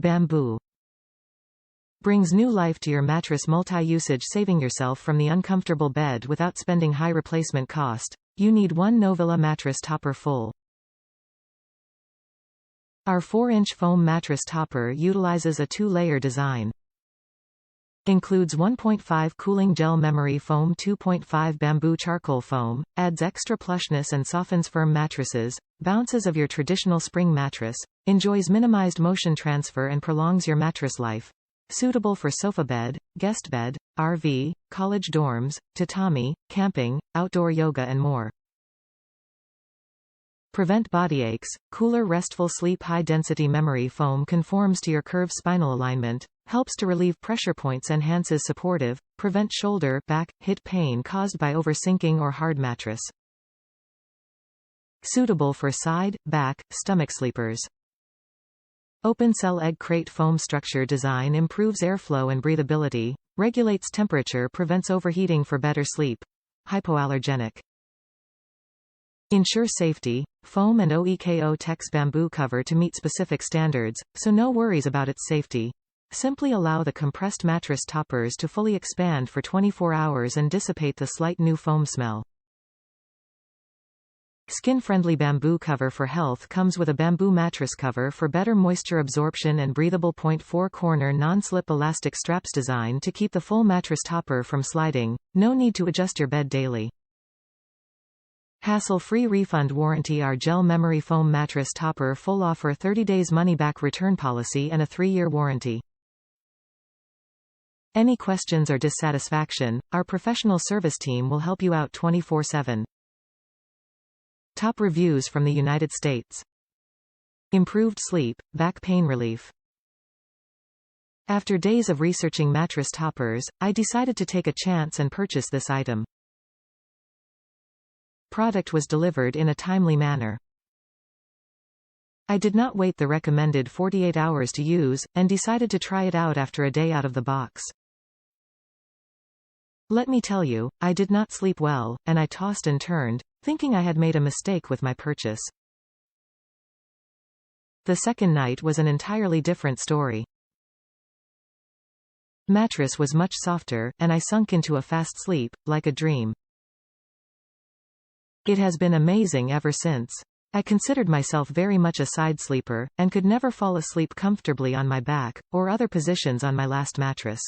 Bamboo. Brings new life to your mattress. Multi-usage, saving yourself from the uncomfortable bed without spending high replacement cost. You need one Novilla mattress topper full. Our 4-inch foam mattress topper utilizes a 2-layer design. Includes 1.5 cooling gel memory foam, 2.5 bamboo charcoal foam, adds extra plushness and softens firm mattresses, bounces of your traditional spring mattress, enjoys minimized motion transfer and prolongs your mattress life. Suitable for sofa bed, guest bed, RV, college dorms, tatami, camping, outdoor yoga and more. Prevent body aches. Cooler restful sleep high-density memory foam conforms to your curved spinal alignment, helps to relieve pressure points, enhances supportive, prevent shoulder, back, hip pain caused by oversinking or hard mattress. Suitable for side, back, stomach sleepers. Open cell egg crate foam structure design improves airflow and breathability, regulates temperature, prevents overheating for better sleep. Hypoallergenic. Ensure safety. Foam and OEKO-TEX bamboo cover to meet specific standards, so no worries about its safety. Simply allow the compressed mattress toppers to fully expand for 24 hours and dissipate the slight new foam smell. Skin-friendly bamboo cover for health comes with a bamboo mattress cover for better moisture absorption and breathable 0.4-corner non-slip elastic straps designed to keep the full mattress topper from sliding. No need to adjust your bed daily. Hassle-free refund warranty. Our gel memory foam mattress topper full offer 30 days money-back return policy and a 3-year warranty. Any questions or dissatisfaction, our professional service team will help you out 24/7. Top reviews from the United States. Improved sleep, back pain relief. After days of researching mattress toppers, I decided to take a chance and purchase this item. Product was delivered in a timely manner. I did not wait the recommended 48 hours to use, and decided to try it out after a day out of the box. Let me tell you, I did not sleep well, and I tossed and turned, thinking I had made a mistake with my purchase. The second night was an entirely different story. Mattress was much softer, and I sunk into a fast sleep, like a dream. It has been amazing ever since. I considered myself very much a side sleeper, and could never fall asleep comfortably on my back, or other positions on my last mattress.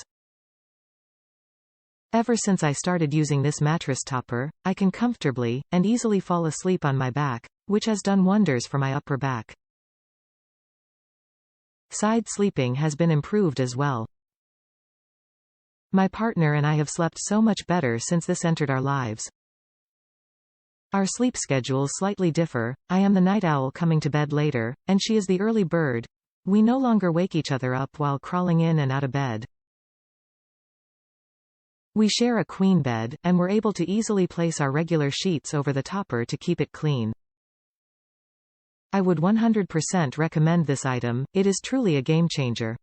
Ever since I started using this mattress topper, I can comfortably, and easily fall asleep on my back, which has done wonders for my upper back. Side sleeping has been improved as well. My partner and I have slept so much better since this entered our lives. Our sleep schedules slightly differ. I am the night owl coming to bed later, and she is the early bird. We no longer wake each other up while crawling in and out of bed. We share a queen bed, and we're able to easily place our regular sheets over the topper to keep it clean. I would 100% recommend this item. It is truly a game changer.